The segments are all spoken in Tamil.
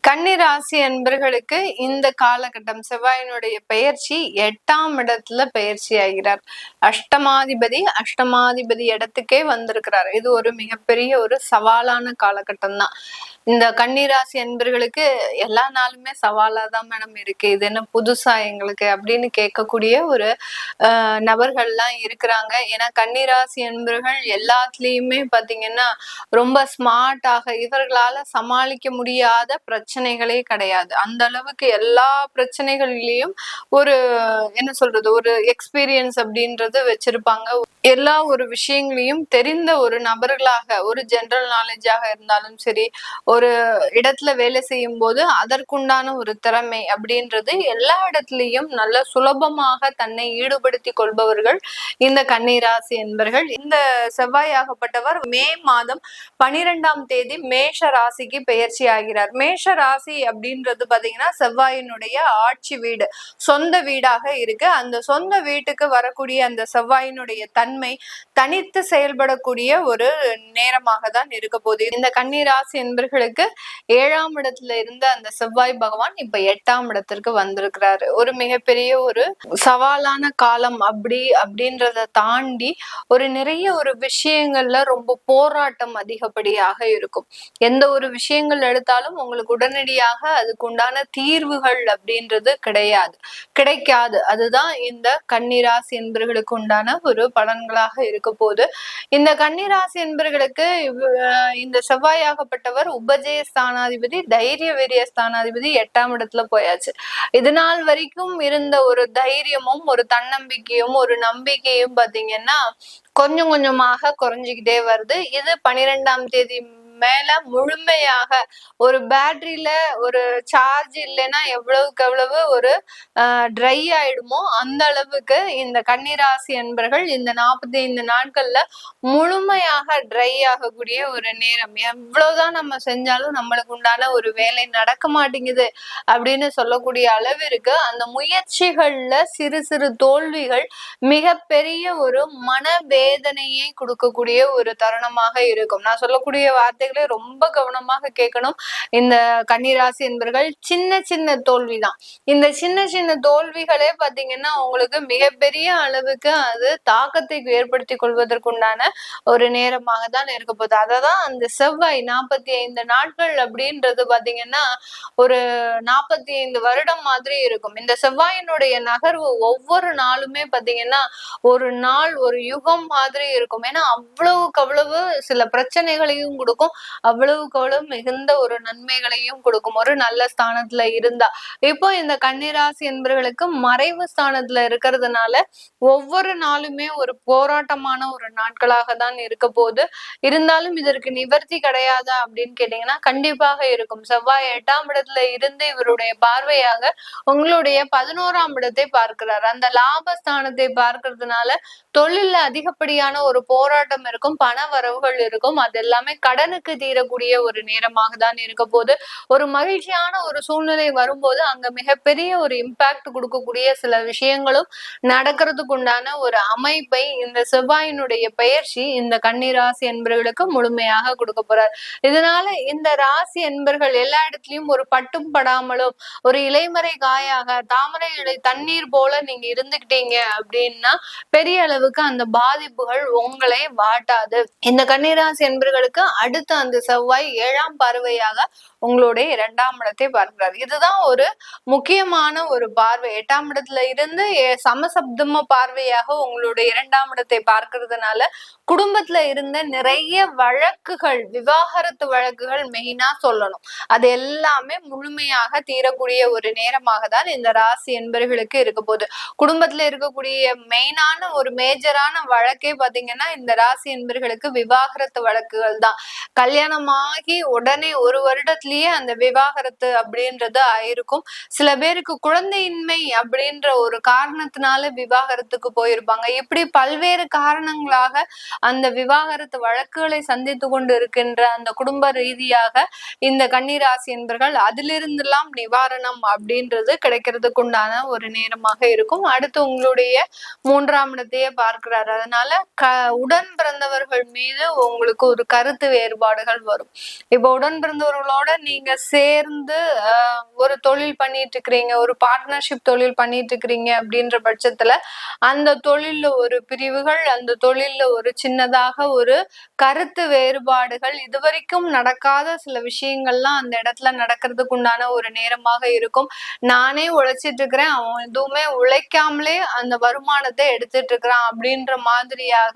கன்னி ராசி அன்பர்களுக்கு இந்த காலகட்டம் செவ்வாயினுடைய பெயர்ச்சி 8ஆம் இடத்துல பெயர்ச்சி ஆகிறார். அஷ்டமாதிபதி இடத்துக்கே வந்திருக்கிறார். இது ஒரு மிகப்பெரிய ஒரு சவாலான காலகட்டம் தான். இந்த கன்னி ராசி அன்பர்களுக்கு எல்லா நாளுமே சவாலாதான் மேடம் இருக்கு, இது என்ன புதுசா எங்களுக்கு அப்படின்னு கேட்கக்கூடிய ஒரு நபர்கள்லாம் இருக்கிறாங்க. ஏன்னா கன்னி ராசி அன்பர்கள் எல்லாத்துலயுமே பாத்தீங்கன்னா ரொம்ப ஸ்மார்ட்டாக, இவர்களால சமாளிக்க முடியாத பிரச்சனைகளே கிடையாது. அந்த அளவுக்கு எல்லா பிரச்சனைகளிலையும் ஒரு என்ன சொல்றது, ஒரு எக்ஸ்பீரியன்ஸ் அப்படின்றது வச்சிருப்பாங்க. எல்லா ஒரு விஷயங்களையும் தெரிந்த ஒரு நபர்களாக, ஒரு ஜெனரல் நாலேஜாக இருந்தாலும் சரி, ஒரு இடத்துல வேலை செய்யும் போது அதற்குண்டான ஒரு திறமை அப்படின்றது எல்லா இடத்துலயும் நல்ல சுலபமாக தன்னை ஈடுபடுத்தி கொள்பவர்கள் இந்த கன்னிராசி என்பர்கள். இந்த செவ்வாயாகப்பட்டவர் மே மாதம் 12ஆம் தேதி மேஷ ராசிக்கு பெயர்ச்சி ஆகிறார். மேஷ ராசி அப்படின்றது பாத்தீங்கன்னா செவ்வாயினுடைய ஆட்சி வீடு, சொந்த வீடாக இருக்கு. அந்த சொந்த வீட்டுக்கு வரக்கூடிய அந்த செவ்வாயினுடைய தன்மை தனித்து செயல்படக்கூடிய ஒரு நேரமாக தான் இருக்க போகுது. இந்த கன்னிராசி என்பர்களுக்கு 7ஆம் இடத்துல இருந்த அந்த செவ்வாய் பகவான் இப்ப 8ஆம் இடத்திற்கு வந்திருக்கிறாரு. ஒரு மிகப்பெரிய ஒரு சவாலான காலம் அப்படின்றத தாண்டி ஒரு நிறைய ஒரு விஷயங்கள்ல ரொம்ப போராட்டம் அதிகப்படியாக இருக்கும். எந்த ஒரு விஷயங்கள் எடுத்தாலும் உங்களுக்கு உடனடியாக அதுக்கு உண்டான தீர்வுகள் அப்படின்றது கிடைக்காது. அதுதான் இந்த கன்னிராசி என்பர்களுக்கு உண்டான ஒரு பலன்களாக இருக்க போது. இந்த கன்னிராசி என்பர்களுக்கு இந்த செவ்வாயாகப்பட்டவர் உபஜய ஸ்தானாதிபதி, தைரிய வீரிய ஸ்தானாதிபதி 8ஆம் இடத்துல போயாச்சு. இது நாள் வரைக்கும் இருந்த ஒரு தைரியமும் ஒரு தன்னம்பிக்கையும் ஒரு நம்பிக்கையும் பாத்தீங்கன்னா கொஞ்சம் கொஞ்சமாக குறைஞ்சுக்கிட்டே வருது. இது 12ஆம் தேதி மேல முழுமையாக ஒரு பேட்டரியில ஒரு சார்ஜ் இல்லைன்னா எவ்வளவுக்கு எவ்வளவு ஒரு ட்ரை ஆயிடுமோ அந்த அளவுக்கு இந்த கன்னிராசி என்பர்கள் இந்த 45 நாட்கள்ல முழுமையாக ட்ரை ஆகக்கூடிய ஒரு நேரம். எவ்வளவுதான் நம்ம செஞ்சாலும் நம்மளுக்கு உண்டான ஒரு வேலை நடக்க மாட்டேங்குது அப்படின்னு சொல்லக்கூடிய அளவிற்கு அந்த முயற்சிகள்ல சிறு சிறு தோல்விகள் மிகப்பெரிய ஒரு மனவேதனையை கொடுக்கக்கூடிய ஒரு தருணமாக இருக்கும். நான் சொல்லக்கூடிய வார்த்தைகளை ரொம்ப கவனமாக கேட்கணும். இந்த கன்னிராசி என்பர்கள் சின்ன சின்ன தோல்விதான். இந்த சின்ன சின்ன தோல்விகளே பாத்தீங்கன்னா உங்களுக்கு மிகப்பெரிய அளவுக்கு அது தாக்கத்தை ஏற்படுத்தி கொள்வதற்குண்டான ஒரு நேரமாக தான் இருக்க போகுது. அததான் அந்த செவ்வாய் 45 நாட்கள் அப்படின்றது பாத்தீங்கன்னா ஒரு 45 வருடம் மாதிரி இருக்கும். இந்த செவ்வாயினுடைய நகர்வு ஒவ்வொரு நாளுமே பாத்தீங்கன்னா ஒரு நாள் ஒரு யுகம் மாதிரி இருக்கும். ஏன்னா அவ்வளவுக்கு அவ்வளவு சில பிரச்சனைகளையும் கொடுக்கும், அவ்வளவுக்கு அவ்வளவு மிகுந்த ஒரு நன்மைகளையும் கொடுக்கும் ஒரு நல்ல ஸ்தானத்துல இருந்தா. இப்போ இந்த கன்னிராசி என்பவர்களுக்கு மறைவு ஸ்தானத்துல இருக்கிறதுனால ஒவ்வொரு நாளுமே ஒரு போராட்டமான ஒரு நாட்களாக தான் இருக்க போது. இருந்தாலும் இதற்கு நிவர்த்தி கிடையாதா அப்படின்னு கேட்டீங்கன்னா கண்டிப்பாக இருக்கும். செவ்வாய் 8ஆம் இடத்துல இருந்து இவருடைய பார்வையாக உங்களுடைய 11ஆம் இடத்தை பார்க்கிறார். அந்த லாபஸ்தானத்தை பார்க்கறதுனால தொழில்ல அதிகப்படியான ஒரு போராட்டம் இருக்கும், பண வரவுகள் இருக்கும். அது எல்லாமே கடனுக்கு தீரக்கூடிய ஒரு நேரமாக தான் இருக்க போது. ஒரு மகிழ்ச்சியான ஒரு சூழ்நிலை வரும்போது அங்க மிகப்பெரிய ஒரு இம்பாக்ட் கொடுக்கக்கூடிய சில விஷயங்களும் நடக்கிறதுக்கு உண்டான ஒரு அமைப்பை இந்த செவ்வாயினுடைய பெயர்ச்சி இந்த கன்னிராசி என்பவர்களுக்கு முழுமையாக கொடுக்க போறார். இதனால இந்த ராசி என்பர்கள் எல்லா இடத்துலயும் ஒரு பட்டும் படாமலும் ஒரு இலைமறை காயாக தாமரை இலை தண்ணீர் போல நீங்க இருந்துகிட்டீங்க அப்படின்னா பெரிய அளவுக்கு அந்த பாதிப்புகள் உங்களை வாட்டாது. இந்த கன்னிராசி என்பர்களுக்கு அடுத்த அந்த செவ்வாய் 7ஆம் பார்வையாக உங்களுடைய 2ஆம் இடத்தை பார்க்கிறார். இதுதான் ஒரு முக்கியமான ஒரு பார்வை. 8ஆம் இடத்துல இருந்து சமசப்தம பார்வையாக உங்களுடைய 2ஆம் இடத்தை பார்க்கறதுனால குடும்பத்துல இருந்த நிறைய வழக்குகள், விவாகரத்து வழக்குகள் மெயினா சொல்லணும், அது எல்லாமே முழுமையாக தீரக்கூடிய ஒரு நேரமாக தான் இந்த ராசி என்பர்களுக்கு இருக்க போகுது. குடும்பத்துல இருக்கக்கூடிய மெயினான ஒரு மேஜரான வழக்கே பாத்தீங்கன்னா இந்த ராசி என்பர்களுக்கு விவாகரத்து வழக்குகள் தான். கல்யாணமாகி உடனே ஒரு வருடத்திலேயே அந்த விவாகரத்து அப்படின்றது ஆயிருக்கும். சில பேருக்கு குழந்தையின்மை அப்படின்ற ஒரு காரணத்தினால விவாகரத்துக்கு போயிருப்பாங்க. இப்படி பல்வேறு காரணங்களாக அந்த விவாகரத்து வழக்குகளை சந்தித்து கொண்டு இருக்கின்ற அந்த குடும்ப ரீதியாக இந்த கன்னிராசி என்பர்கள் அதிலிருந்தெல்லாம் நிவாரணம் அப்படின்றது கிடைக்கிறதுக்கு உண்டான ஒரு நேரமாக இருக்கும். அடுத்து உங்களுடைய 3ஆம் இடத்தையே பார்க்கிறாரு. அதனால உடன் பிறந்தவர்கள் மீது உங்களுக்கு ஒரு கருத்து வேறுபாடுகள் வரும். இப்போ உடன் பிறந்தவர்களோட நீங்க சேர்ந்து ஒரு தொழில் பண்ணிட்டு இருக்கிறீங்க, ஒரு பார்ட்னர்ஷிப் தொழில் பண்ணிட்டு இருக்கிறீங்க அப்படின்ற பட்சத்துல அந்த தொழில்ல ஒரு பிரிவுகள், அந்த தொழில்ல ஒரு சின்னதாக ஒரு கருத்து வேறுபாடுகள், இதுவரைக்கும் நடக்காத சில விஷயங்கள்லாம் அந்த இடத்துல நடக்கிறதுக்கு உண்டான ஒரு நேரமாக இருக்கும். நானே உழைச்சிட்டு இருக்கிறேன், அவன் எதுவுமே உழைக்காமலே அந்த வருமானத்தை எடுத்துட்டு இருக்கிறான் அப்படின்ற மாதிரியாக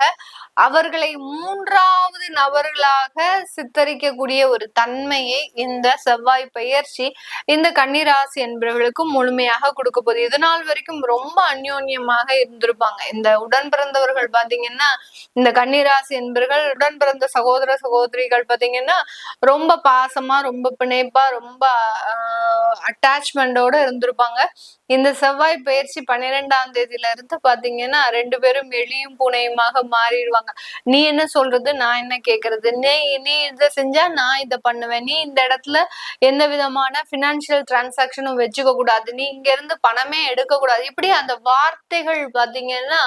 அவர்களை மூன்றாவது நபர்களாக சித்தரிக்கக்கூடிய ஒரு தன்மையை இந்த செவ்வாய் பெயர்ச்சி இந்த கன்னிராசி என்பவர்களுக்கு முழுமையாக கொடுக்க போகுது. இது நாள் வரைக்கும் ரொம்ப அந்யோன்யமாக இருந்திருப்பாங்க. இந்த உடன் பிறந்தவர்கள் பாத்தீங்கன்னா, இந்த கன்னிராசி என்பவர்கள் உடன் பிறந்த சகோதர சகோதரிகள் பாத்தீங்கன்னா ரொம்ப பாசமா, ரொம்ப பிணைப்பா, ரொம்ப அட்டாச்மெண்டோட இருந்திருப்பாங்க. இந்த செவ்வாய் பயிற்சி 12ஆம் தேதியில இருந்து பாத்தீங்கன்னா 2 பேரும் எலியும் பூனையுமாக மாறிடுவாங்க. நீ என்ன சொல்றது, நான் என்ன கேக்குறது, நீ இதை செஞ்சா நான் இதை பண்ணுவேன், நீ இந்த இடத்துல எந்த விதமான பினான்சியல் டிரான்சாக்சனும் வச்சுக்க கூடாது, நீ இங்க இருந்து பணமே எடுக்க கூடாது. இப்படி அந்த வார்த்தைகள் பாத்தீங்கன்னா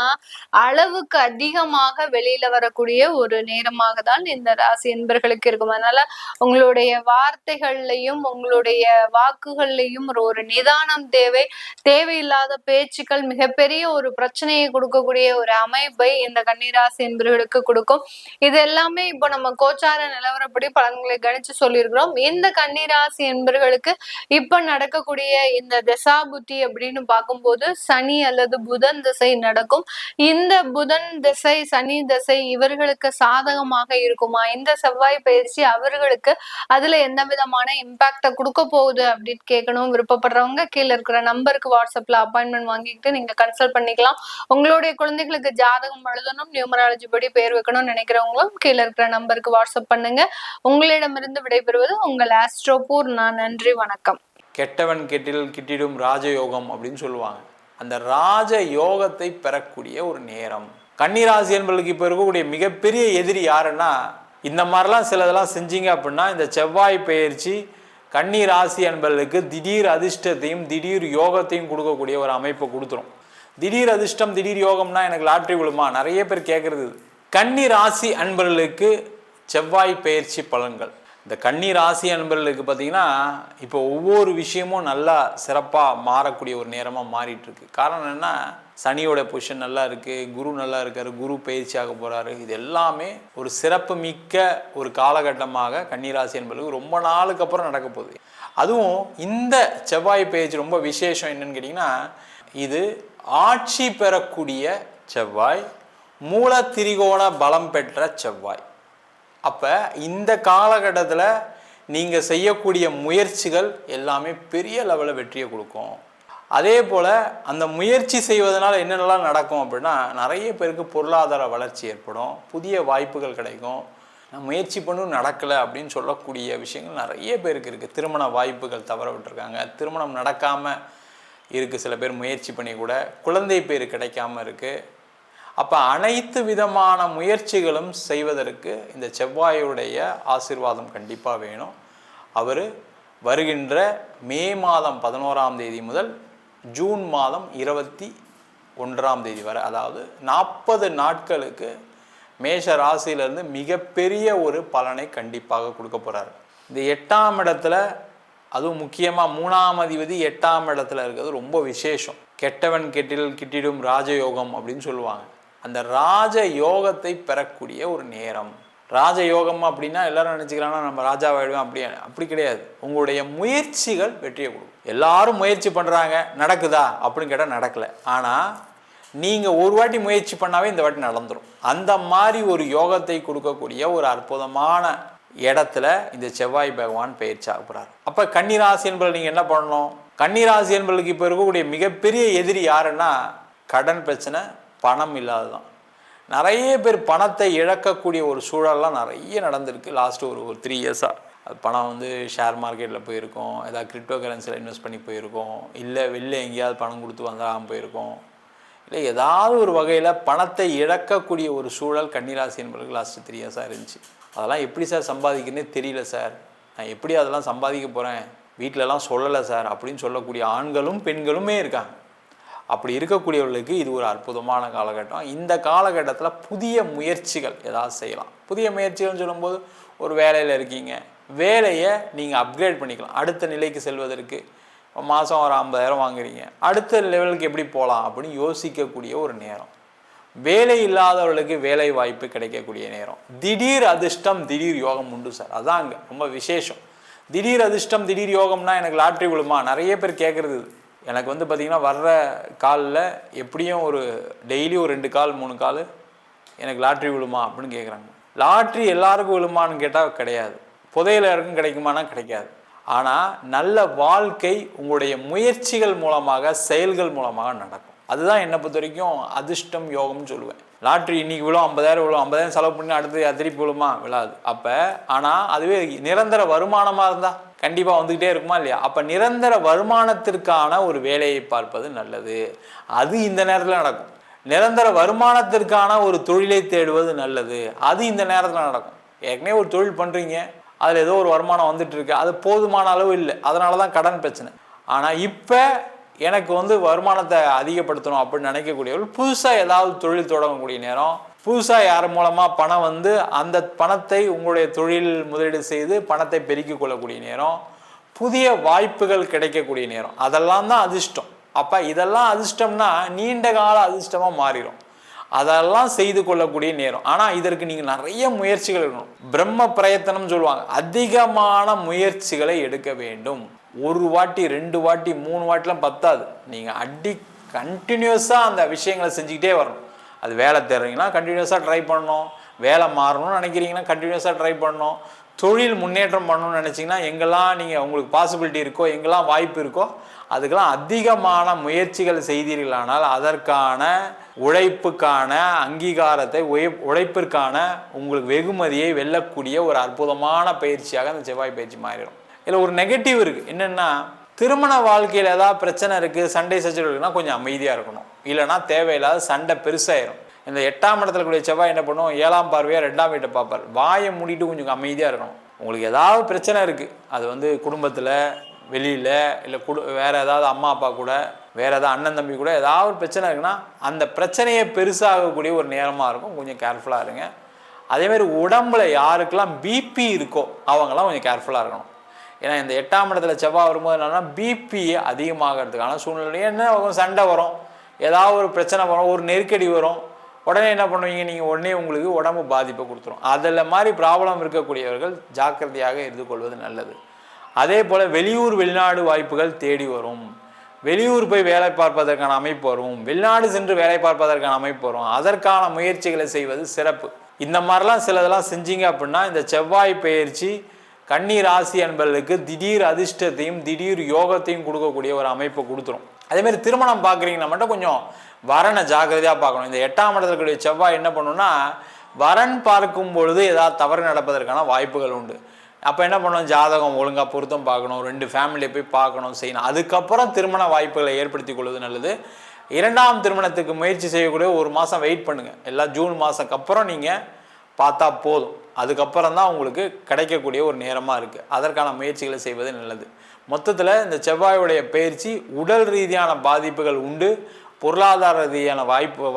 அளவுக்கு அதிகமாக வெளியில வரக்கூடிய ஒரு நேரமாக தான் இந்த ராசி என்பர்களுக்கு இருக்கும். அதனால உங்களுடைய வார்த்தைகள்லையும் உங்களுடைய வாக்குகள்லையும் ஒரு நிதானம் தேவை. தேவையில்லாத பேச்சுக்கள் மிகப்பெரிய ஒரு பிரச்சனையை கொடுக்கக்கூடிய ஒரு அமைப்பை இந்த கன்னிராசி என்பவர்களுக்கு கொடுக்கும். இது எல்லாமே இப்போ நம்ம கோச்சார நிலவரப்படி பலன்களை கணிச்சு சொல்லியிருக்கிறோம். இந்த கன்னிராசி என்பவர்களுக்கு இப்ப நடக்கக்கூடிய இந்த தசா புத்தி அப்படின்னு பார்க்கும்போது சனி அல்லது புதன் திசை நடக்கும். இந்த புதன் திசை, சனி திசை இவர்களுக்கு சாதகமாக இருக்குமா? இந்த செவ்வாய் பயிற்சி அவர்களுக்கு அதுல எந்த விதமான இம்பாக்ட கொடுக்க போகுது அப்படின்னு கேட்கணும் விருப்பப்படுறவங்க கீழே இருக்கிற நம்பருக்கு வாட்ஸ்அப்ல அப்பாயின்மெண்ட் வாங்கிட்டு நீங்க கன்சல்ட் பண்ணிக்கலாம். உங்களுடைய குழந்தைகளுக்கு ஜாதகம் எழுதணும், நியூமராலஜி படி பேர் வைக்கணும்னு நினைக்கிறவங்களும் கீழே இருக்கிற நம்பருக்கு வாட்ஸ்அப் பண்ணுங்க. உங்களிடமிருந்து விடைபெறுவது உங்கள் ஆஸ்ட்ரோபூர். நான் நன்றி, வணக்கம். கெட்டவன் கெட்டில் கிட்டிடும் ராஜயோகம் அப்படின்னு சொல்லுவாங்க. அந்த ராஜ யோகத்தை பெறக்கூடிய ஒரு நேரம். கன்னிராசி என்பவர்களுக்கு இப்போ இருக்கக்கூடிய மிகப்பெரிய எதிரி யாருன்னா, இந்த மாதிரிலாம் சிலதெல்லாம் செஞ்சீங்க அப்படின்னா இந்த செவ்வாய் பெயர்ச்சி கன்னி ராசி என்பவர்களுக்கு திடீர் அதிர்ஷ்டத்தையும் திடீர் யோகத்தையும் கொடுக்கக்கூடிய ஒரு அமைப்பை கொடுத்துரும். திடீர் அதிர்ஷ்டம் திடீர் யோகம்னா எனக்கு லாட்ரி விழுமா, நிறைய பேர் கேட்கறது. கன்னி ராசி அன்பர்களுக்கு செவ்வாய் பெயர்ச்சி பலன்கள். இந்த கன்னி ராசி அன்பர்களுக்கு பார்த்தீங்கன்னா இப்போ ஒவ்வொரு விஷயமும் நல்லா சிறப்பாக மாறக்கூடிய ஒரு நேரமாக மாறிட்டு இருக்கு. காரணம் என்னன்னா, சனியோட பொசிஷன் நல்லா இருக்குது, குரு நல்லா இருக்காரு, குரு பயிற்சியாக போகிறாரு. இது எல்லாமே ஒரு சிறப்பு மிக்க ஒரு காலகட்டமாக கன்னிராசி என்பது ரொம்ப நாளுக்கு அப்புறம் நடக்க போகுது. அதுவும் இந்த செவ்வாய் பயிற்சி ரொம்ப விசேஷம் என்னன்னு கேட்டிங்கன்னா, இது ஆட்சி பெறக்கூடிய செவ்வாய், மூல திரிகோண பலம் பெற்ற செவ்வாய். அப்போ இந்த காலகட்டத்தில் நீங்கள் செய்யக்கூடிய முயற்சிகள் எல்லாமே பெரிய லெவலில் வெற்றியை கொடுக்கும். அதே போல் அந்த முயற்சி செய்வதனால் என்னென்னலாம் நடக்கும் அப்படின்னா, நிறைய பேருக்கு பொருளாதார வளர்ச்சி ஏற்படும், புதிய வாய்ப்புகள் கிடைக்கும். நான் முயற்சி பண்ணும் நடக்கலை அப்படின்னு சொல்லக்கூடிய விஷயங்கள் நிறைய பேருக்கு இருக்குது. திருமண வாய்ப்புகள் தவற விட்டுருக்காங்க, திருமணம் நடக்காமல் இருக்குது, சில பேர் முயற்சி பண்ணி கூட குழந்தை பேர் கிடைக்காம இருக்குது. அப்போ அனைத்து விதமான முயற்சிகளும் செய்வதற்கு இந்த செவ்வாயுடைய ஆசீர்வாதம் கண்டிப்பாக வேணும். அவர் வருகின்ற மே மாதம் 11ஆம் தேதி முதல் ஜூன் மாதம் 21ஆம் தேதி வரை, அதாவது 40 நாட்களுக்கு மேஷ ராசியிலிருந்து மிகப்பெரிய ஒரு பலனை கண்டிப்பாக கொடுக்க போகிறார். இந்த 8ஆம் இடத்துல, அதுவும் முக்கியமாக 3ஆம் அதிபதி 8ஆம் இடத்துல இருக்கிறது ரொம்ப விசேஷம். கெட்டவன் கெட்டில் கிட்டிடும் ராஜயோகம் அப்படின்னு சொல்லுவாங்க. அந்த ராஜ யோகத்தை பெறக்கூடிய ஒரு நேரம். ராஜயோகம் அப்படின்னா எல்லாரும் நினச்சிக்கிறாங்கன்னா நம்ம ராஜாவாயிடுவோம், அப்படி கிடையாது. உங்களுடைய முயற்சிகள் வெற்றியை கொடுக்கும். எல்லாரும் முயற்சி பண்ணுறாங்க, நடக்குதா அப்படின்னு கேட்டால் நடக்கலை. ஆனால் நீங்கள் ஒரு வாட்டி முயற்சி பண்ணாவே இந்த வாட்டி நடந்துடும். அந்த மாதிரி ஒரு யோகத்தை கொடுக்கக்கூடிய ஒரு அற்புதமான இடத்துல இந்த செவ்வாய் பகவான் பயிற்சி ஆக போகிறார். அப்போ கன்னிராசி என்பது நீங்கள் என்ன பண்ணணும்? கன்னிராசி என்பதுக்கு இப்போ இருக்கக்கூடிய மிகப்பெரிய எதிரி யாருன்னா, கடன் பிரச்சனை, பணம் இல்லாததான். நிறைய பேர் பணத்தை இழக்கக்கூடிய ஒரு சூழல்லாம் நிறைய நடந்திருக்கு லாஸ்ட்டு ஒரு 3 இயர்ஸாக. அது பணம் வந்து ஷேர் மார்க்கெட்டில் போயிருக்கோம், ஏதாவது கிரிப்டோ கரன்சியில் இன்வெஸ்ட் பண்ணி போயிருக்கோம், இல்லை வெளில எங்கேயாவது பணம் கொடுத்து வந்தாலும் போயிருக்கோம், இல்லை ஏதாவது ஒரு வகையில் பணத்தை இழக்கக்கூடிய ஒரு சூழல் கன்னிராசி என்பவர்களுக்கு லாஸ்ட்டு 3 இயர்ஸாக இருந்துச்சு. அதெல்லாம் எப்படி சார் சம்பாதிக்கிறதுனே தெரியல சார், நான் எப்படி அதெல்லாம் சம்பாதிக்க போகிறேன், வீட்டிலலாம் சொல்லலை சார் அப்படின்னு சொல்லக்கூடிய ஆண்களும் பெண்களுமே இருக்காங்க. அப்படி இருக்கக்கூடியவர்களுக்கு இது ஒரு அற்புதமான காலகட்டம். இந்த காலகட்டத்தில் புதிய முயற்சிகள் ஏதாவது செய்யலாம். புதிய முயற்சிகள்னு சொல்லும்போது, ஒரு வேலையில் இருக்கீங்க, வேலையை நீங்கள் அப்கிரேட் பண்ணிக்கலாம். அடுத்த நிலைக்கு செல்வதற்கு மாதம் ஒரு 50,000 வாங்குறீங்க, அடுத்த லெவலுக்கு எப்படி போகலாம் அப்படின்னு யோசிக்கக்கூடிய ஒரு நேரம். வேலை இல்லாதவர்களுக்கு வேலை வாய்ப்பு கிடைக்கக்கூடிய நேரம். திடீர் அதிர்ஷ்டம் திடீர் யோகம் உண்டு சார். அதான் அங்கே ரொம்ப விசேஷம். திடீர் அதிர்ஷ்டம் திடீர் யோகம்னா எனக்கு லாட்ரி விழுமா? நிறைய பேர் கேட்குறது. எனக்கு வந்து பார்த்திங்கன்னா வர்ற காலில் எப்படியும் ஒரு டெய்லி ஒரு 2 கால் 3 கால் எனக்கு லாட்ரி விழுமா அப்படின்னு கேட்குறாங்க. லாட்ரி எல்லாருக்கும் விழுமான்னு கேட்டால் கிடையாது. புதையல் யாருக்கும் கிடைக்குமானா கிடைக்காது. ஆனால் நல்ல வாழ்க்கை உங்களுடைய முயற்சிகள் மூலமாக செயல்கள் மூலமாக நடக்கும். அதுதான் என்னை பொறுத்த வரைக்கும் அதிர்ஷ்டம் யோகம்னு சொல்லுவேன். லாட்ரி இன்னைக்கு விழும் 50,000 விழும், 50,000 செலவு பண்ணி அடுத்து திருப்பி விழுமா? விழாது. அப்போ ஆனால் அதுவே நிரந்தர வருமானமாக இருந்தால் கண்டிப்பாக வந்துக்கிட்டே இருக்குமா இல்லையா? அப்போ நிரந்தர வருமானத்திற்கான ஒரு வேலையை பார்ப்பது நல்லது. அது இந்த நேரத்தில் நடக்கும். நிரந்தர வருமானத்திற்கான ஒரு தொழிலை தேடுவது நல்லது. அது இந்த நேரத்தில் நடக்கும். ஏற்கனவே ஒரு தொழில் பண்ணுறீங்க, அதில் ஏதோ ஒரு வருமானம் வந்துட்டு இருக்கு, அது போதுமான அளவு இல்லை, அதனால தான் கடன் பிரச்சனை. ஆனால் இப்போ எனக்கு வந்து வருமானத்தை அதிகப்படுத்தணும் அப்படின்னு நினைக்கக்கூடியவர்கள் புதுசாக ஏதாவது தொழில் தொடங்கக்கூடிய நேரம், புதுசாக யார் மூலமாக பணம் வந்து அந்த பணத்தை உங்களுடைய தொழில் முதலீடு செய்து பணத்தை பெருக்கிக் கொள்ளக்கூடிய நேரம், புதிய வாய்ப்புகள் கிடைக்கக்கூடிய நேரம், அதெல்லாம் தான் அதிர்ஷ்டம். அப்போ இதெல்லாம் அதிர்ஷ்டம்னா நீண்ட கால அதிர்ஷ்டமாக மாறிடும். அதெல்லாம் செய்து கொள்ளக்கூடிய நேரம். ஆனால் இதற்கு நீங்கள் நிறைய முயற்சிகள் இருக்கணும். பிரம்ம பிரயத்தனம் சொல்லுவாங்க. அதிகமான முயற்சிகளை எடுக்க வேண்டும். 1 வாட்டி 2 வாட்டி 3 வாட்டிலாம் பத்தாது. நீங்கள் கண்டினியூஸாக அந்த விஷயங்களை செஞ்சுக்கிட்டே வரணும். அது வேலை தேடுறீங்கன்னா கண்டினியூஸாக ட்ரை பண்ணணும். வேலை மாறணும்னு நினைக்கிறீங்கன்னா கண்டினியூஸாக ட்ரை பண்ணணும். தொழில் முன்னேற்றம் பண்ணணும்னு நினச்சிங்கன்னா எங்கெல்லாம் நீங்கள் உங்களுக்கு பாசிபிலிட்டி இருக்கோ, எங்கெல்லாம் வாய்ப்பு இருக்கோ, அதுக்கெல்லாம் அதிகமான முயற்சிகள் செய்தீர்களானால் அதற்கான உழைப்புக்கான அங்கீகாரத்தை, உழைப்பிற்கான உங்களுக்கு வெகுமதியை வெல்லக்கூடிய ஒரு அற்புதமான பயிற்சியாக அந்த செவ்வாய் பயிற்சி மாறிடும். இதில் ஒரு நெகட்டிவ் இருக்குது. என்னென்னா, திருமண வாழ்க்கையில் ஏதாவது பிரச்சனை இருக்குது, சண்டை சச்சரவு இருக்குன்னா கொஞ்சம் அமைதியாக இருக்கணும். இல்லைனா தேவையில்லாத சண்டை பெருசாயிரும். இந்த 8ஆம் இடத்துல கூடிய செவ்வாய் என்ன பண்ணும்? 7ஆம் பார்வையாக 2ஆம் வீட்டை பார்ப்பார். வாயை மூடிட்டு கொஞ்சம் அமைதியாக இருக்கணும். உங்களுக்கு ஏதாவது பிரச்சனை இருக்குது, அது வந்து குடும்பத்தில், வெளியில், இல்லை வேறு ஏதாவது அம்மா அப்பா கூட, வேறு ஏதாவது அண்ணன் தம்பி கூட ஏதாவது ஒரு பிரச்சனை இருக்குன்னா அந்த பிரச்சனையை பெருசாகக்கூடிய ஒரு நேரமாக இருக்கும். கொஞ்சம் கேர்ஃபுல்லாக இருங்க. அதேமாதிரி உடம்புல யாருக்கெல்லாம் பிபி இருக்கோ அவங்கெல்லாம் கொஞ்சம் கேர்ஃபுல்லாக இருக்கணும். ஏன்னா இந்த 8ஆம் இடத்துல செவ்வாய் வரும்போது என்னன்னா பிபி அதிகமாகிறதுக்கான சூழ்நிலை. என்ன சண்டை வரும், ஏதாவது ஒரு பிரச்சனை வரும், ஒரு நெருக்கடி வரும், உடனே என்ன பண்ணுவீங்க நீங்கள்? உடனே உங்களுக்கு உடம்பு பாதிப்பை கொடுத்துரும். அதில் மாதிரி ப்ராப்ளம் இருக்கக்கூடியவர்கள் ஜாக்கிரதையாக இருந்து கொள்வது நல்லது. அதே போல் வெளியூர் வெளிநாடு வாய்ப்புகள் தேடி வரும். வெளியூர் போய் வேலை பார்ப்பதற்கான அமைப்பு வரும். வெளிநாடு சென்று வேலை பார்ப்பதற்கான அமைப்பு வரும். அதற்கான முயற்சிகளை செய்வது சிறப்பு. இந்த மாதிரிலாம் சிலதெல்லாம் செஞ்சீங்க அப்படின்னா இந்த செவ்வாய் பயிற்சி கன்னி ராசி அன்பர்களுக்கு திடீர் அதிர்ஷ்டத்தையும் திடீர் யோகத்தையும் கொடுக்கக்கூடிய ஒரு அமைப்பை கொடுத்துரும். அதேமாதிரி திருமணம் பார்க்குறீங்கன்னா மட்டும் கொஞ்சம் வரனை ஜாக்கிரதையாக பார்க்கணும். இந்த 8ஆம் இடத்துல செவ்வாய் என்ன பண்ணுன்னா, வரன் பார்க்கும் பொழுது ஏதாவது தவறு நடப்பதற்கான வாய்ப்புகள் உண்டு. அப்போ என்ன பண்ணணும்? ஜாதகம் ஒழுங்காக பொருத்தம் பார்க்கணும், 2 ஃபேமிலியை போய் பார்க்கணும், செய்யணும். அதுக்கப்புறம் திருமண வாய்ப்புகளை ஏற்படுத்தி கொள்வது நல்லது. 2ஆம் திருமணத்துக்கு முயற்சி செய்யக்கூடிய 1 மாதம் வெயிட் பண்ணுங்கள். எல்லாம் ஜூன் மாதத்துக்கு அப்புறம் நீங்கள் பார்த்தா போதும். அதுக்கப்புறம் தான் உங்களுக்கு கிடைக்கக்கூடிய ஒரு நேரமாக இருக்குது. அதற்கான முயற்சிகளை செய்வது நல்லது. மொத்தத்தில் இந்த செவ்வாயுடைய பயிற்சி உடல் ரீதியான பாதிப்புகள் உண்டு, பொருளாதார ரீதியான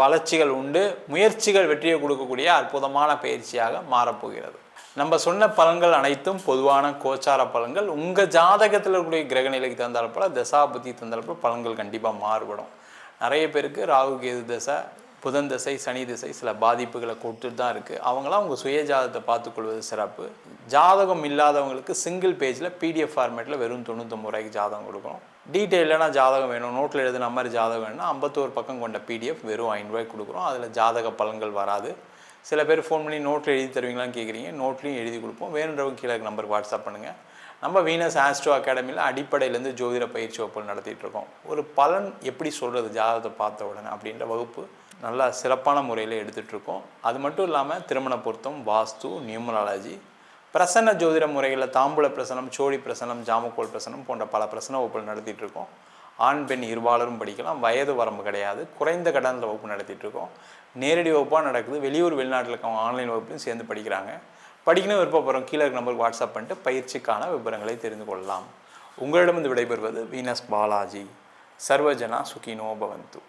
வளர்ச்சிகள் உண்டு, முயற்சிகள் வெற்றியை கொடுக்கக்கூடிய அற்புதமான பயிற்சியாக மாறப்போகிறது. நம்ம சொன்ன பலன்கள் அனைத்தும் பொதுவான கோச்சார பலன்கள். உங்கள் ஜாதகத்தில் இருக்கக்கூடிய கிரகநிலைக்கு தந்தால் போல், தசாபுத்தி தந்தால் போல் பலன்கள் கண்டிப்பாக மாறுபடும். நிறைய பேருக்கு ராகு கேது தசை, புதன் திசை, சனி திசை சில பாதிப்புகளை கொடுத்துட்டு தான் இருக்குது. அவங்களாம் உங்கள் சுய ஜாதகத்தை பார்த்துக்கொள்வது சிறப்பு. ஜாதகம் இல்லாதவங்களுக்கு சிங்கிள் பேஜில் PDF ஃபார்மேட்டில் வெறும் 99 ரூபாய்க்கு ஜாதகம் கொடுக்கணும். டீட்டெயிலான ஜாதகம் வேணும், நோட்டில் எழுதுன மாதிரி ஜாதகம் வேணும்னா 51 பக்கம் கொண்ட PDF வெறும் 5 ரூபாய்க்கு கொடுக்குறோம். அதில் ஜாதக பலன்கள் வராது. சில பேர் ஃபோன் பண்ணி நோட்டில் எழுதி தருவீங்களான்னு கேட்குறீங்க. நோட்லையும் எழுதி கொடுப்போம். வேணுன்றவங்க கீழே நம்பருக்கு வாட்ஸ்அப் பண்ணுங்கள். நம்ம வீனஸ் ஆஸ்ட்ரோ அகாடமியில் அடிப்படையிலேருந்து ஜோதிட பயிற்சி வகுப்புகள் நடத்திட்டுருக்கோம். ஒரு பலன் எப்படி சொல்கிறது ஜாதகத்தை பார்த்த உடனே அப்படின்ற வகுப்பு நல்லா சிறப்பான முறையில் எடுத்துகிட்ருக்கோம். அது மட்டும் இல்லாமல் திருமண பொருத்தம், வாஸ்து, நியூமராலஜி, பிரசன்ன ஜோதிட முறைகளில் தாம்பூல பிரசனம், சோழி பிரசனம், ஜாமக்கோல் பிரசனம் போன்ற பல பிரசன வகுப்புகள் நடத்திட்டுருக்கோம். ஆண் பெண் இருபாலரும் படிக்கலாம். வயது வரம்பு கிடையாது. குறைந்த கடனில் வகுப்பு நடத்திட்டுருக்கோம். நேரடி வகுப்பாக நடக்குது. வெளியூர் வெளிநாட்டில் இருக்கவங்க ஆன்லைன் வகுப்புலையும் சேர்ந்து படிக்கிறாங்க. படிக்கணும் விருப்பப்படுறோம் கீழே நம்பருக்கு வாட்ஸ்அப் பண்ணிட்டு பயிற்சிக்கான விவரங்களை தெரிந்து கொள்ளலாம். உங்களிடமிருந்து விடைபெறுவது வீனஸ் பாலாஜி. சர்வஜனா சுகினோ பவந்து.